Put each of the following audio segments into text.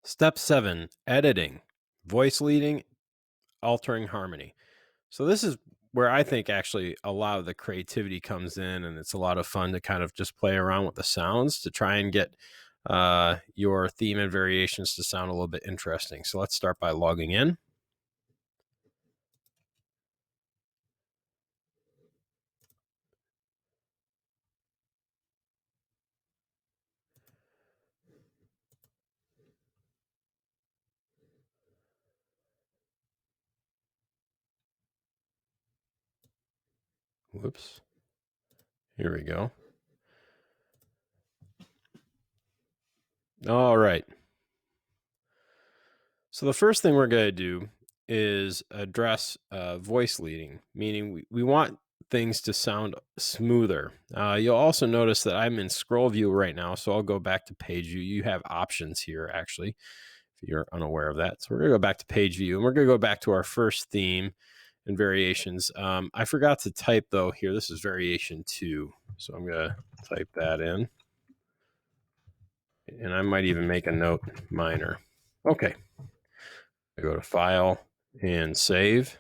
Step 7, editing, voice leading, altering harmony. So this is where I think actually a lot of the creativity comes in, and it's a lot of fun to kind of just play around with the sounds to try and get your theme and variations to sound a little bit interesting. So let's start by logging in. Whoops. Here we go. All right. So the first thing we're going to do is address voice leading, meaning we want things to sound smoother. You'll also notice that I'm in scroll view right now, so I'll go back to page view. You have options here, actually, if you're unaware of that. So we're going to go back to page view, and we're going to go back to our first theme and variations. I forgot to type, though, here. This is variation 2, so I'm going to type that in. And I might even make a note, minor. Okay. I go to File and Save.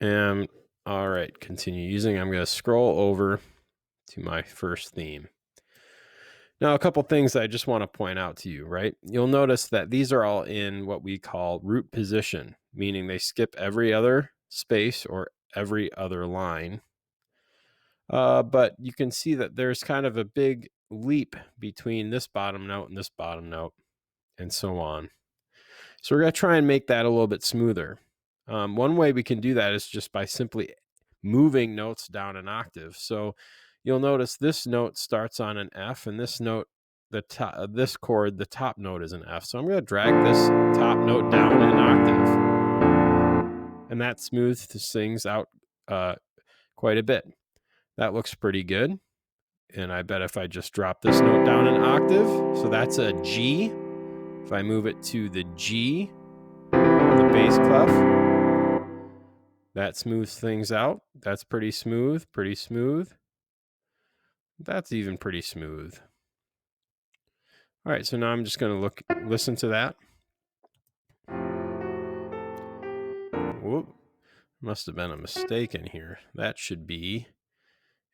And all right, continue using. I'm going to scroll over to my first theme. Now, a couple things I just want to point out to you, right? You'll notice that these are all in what we call root position, meaning they skip every other space or every other line. But you can see that there's kind of a big leap between this bottom note and this bottom note, and so on. So we're going to try and make that a little bit smoother. One way we can do that is just by simply moving notes down an octave. So you'll notice this note starts on an F, and this note, this chord, the top note is an F. So I'm going to drag this top note down an octave, and that smooths things out quite a bit. That looks pretty good. And I bet if I just drop this note down an octave, so that's a G. If I move it to the G, the bass clef, that smooths things out. That's pretty smooth, pretty smooth. That's even pretty smooth. All right, so now I'm just going to listen to that. Whoop, must have been a mistake in here. That should be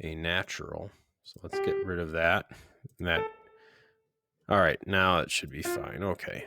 a natural. So let's get rid of that. All right, now it should be fine. Okay.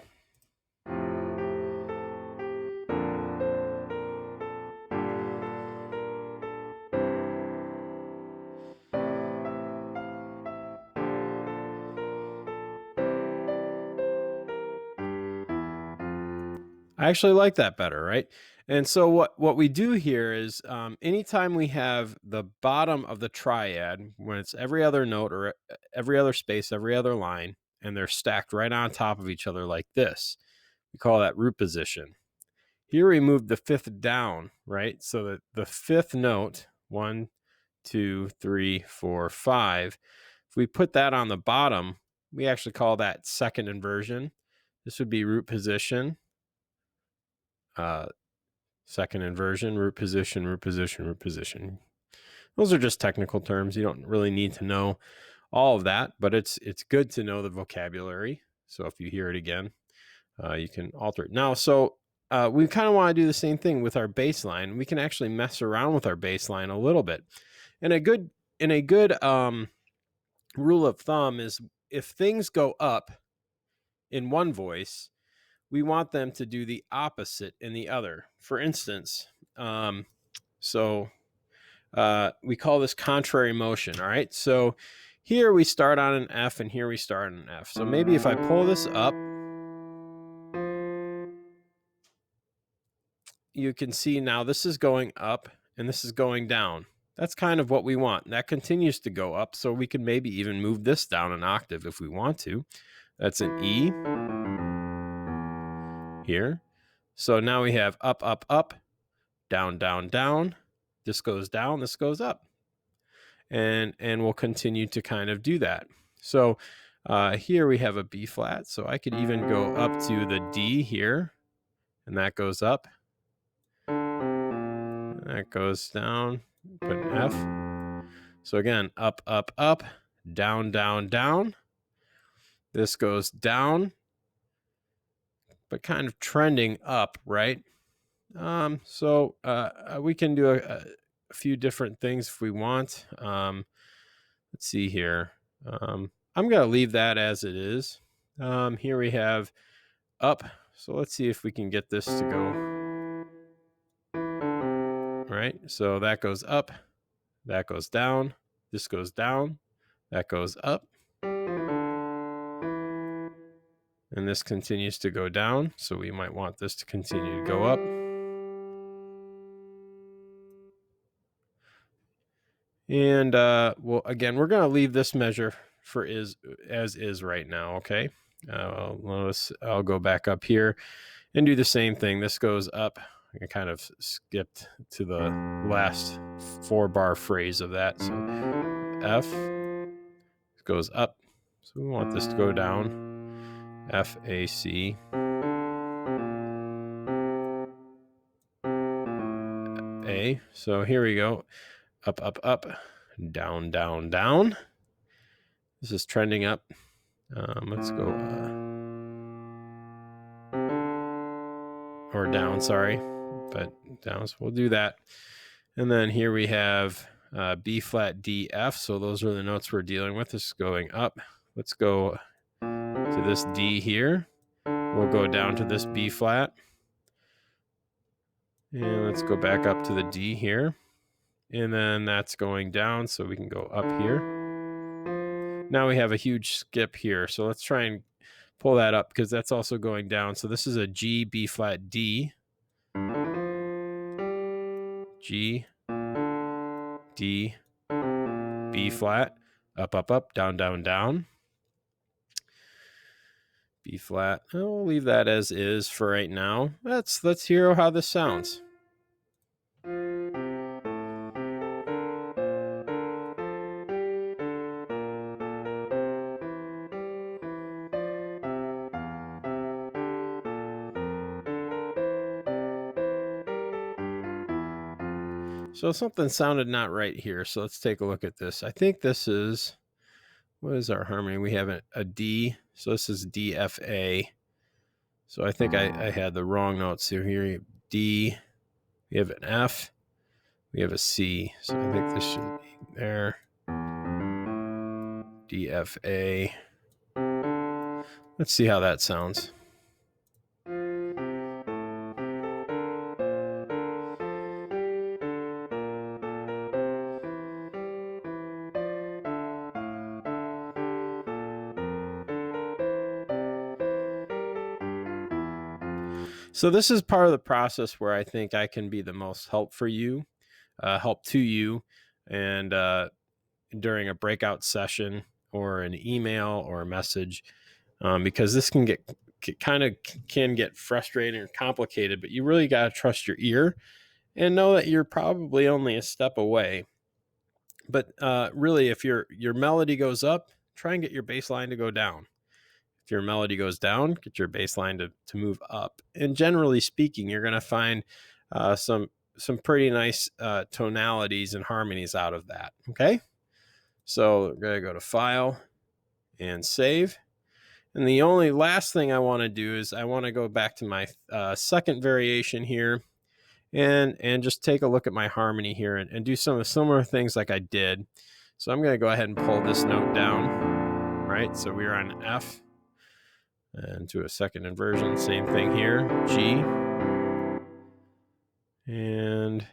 I actually like that better, right? And so what we do here is anytime we have the bottom of the triad, when it's every other note or every other space, every other line, and they're stacked right on top of each other like this, we call that root position. Here we move the fifth down, right? So that the fifth note, 1, 2, 3, 4, 5, if we put that on the bottom, we actually call that second inversion. This would be root position. Second inversion, root position, root position, root position. Those are just technical terms. You don't really need to know all of that, but it's good to know the vocabulary. So if you hear it again, you can alter it. Now, so we kind of want to do the same thing with our bass line. We can actually mess around with our bass line a little bit. And a good rule of thumb is if things go up in one voice, we want them to do the opposite in the other. For instance, we call this contrary motion. All right. So here we start on an F and here we start on an F. So maybe if I pull this up, you can see now this is going up and this is going down. That's kind of what we want. That continues to go up. So we can maybe even move this down an octave if we want to. That's an E here. So now we have up, up, up, down, down, down. This goes down, this goes up. And we'll continue to kind of do that. So here we have a B flat. So I could even go up to the D here, and that goes up. That goes down, put an F. So again, up, up, up, down, down, down. This goes down, but kind of trending up, right? So we can do a few different things if we want. Let's see here. I'm going to leave that as it is. Here we have up. So let's see if we can get this to go. All right. So that goes up. That goes down. This goes down. That goes up. And this continues to go down. So we might want this to continue to go up. And well, again, we're going to leave this measure for as is right now. Okay. I'll go back up here and do the same thing. This goes up. I kind of skipped to the last 4-bar phrase of that. So F goes up. So we want this to go down. F, A, C. A. So here we go. Up, up, up. Down, down, down. This is trending up. Let's go. Or down, sorry. But down. So we'll do that. And then here we have B flat, D, F. So those are the notes we're dealing with. This is going up. Let's go to this D here. We'll go down to this B flat. And let's go back up to the D here. And then that's going down, so we can go up here. Now we have a huge skip here. So let's try and pull that up because that's also going down. So this is a G, B flat, D. G, D, B flat, up, up, up, down, down, down. B flat. We'll leave that as is for right now. Let's hear how this sounds. So something sounded not right here. So let's take a look at this. I think this is, what is our harmony? We have a D. So this is D, F, A. So I think I had the wrong notes. So here you have D, we have an F, we have a C. So I think this should be there. D, F, A. Let's see how that sounds. So this is part of the process where I think I can be the most help to you, and during a breakout session or an email or a message, because this can get frustrating or complicated, but you really got to trust your ear and know that you're probably only a step away. But really, if your melody goes up, try and get your bass line to go down. If your melody goes down, get your bass line to move up. And generally speaking, you're going to find some pretty nice tonalities and harmonies out of that. Okay, so we're going to go to File and Save. And the only last thing I want to do is I want to go back to my second variation here and just take a look at my harmony here and do some of the similar things like I did. So I'm going to go ahead and pull this note down, right? So we're on F. And to a second inversion, same thing here, G. And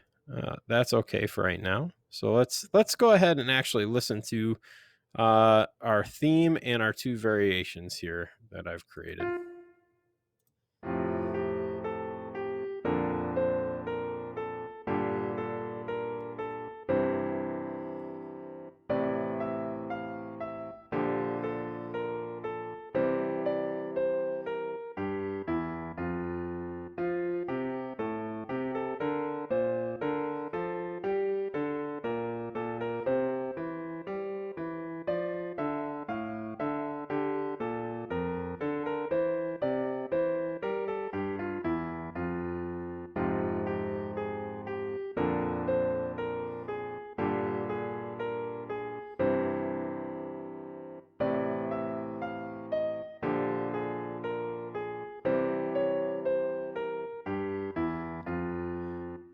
that's okay for right now. So let's go ahead and actually listen to our theme and our 2 variations here that I've created.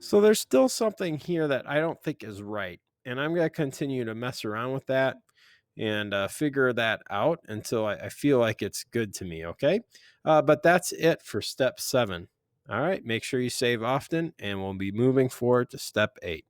So there's still something here that I don't think is right. And I'm going to continue to mess around with that and figure that out until I feel like it's good to me. Okay. But that's it for step 7. All right. Make sure you save often, and we'll be moving forward to step 8.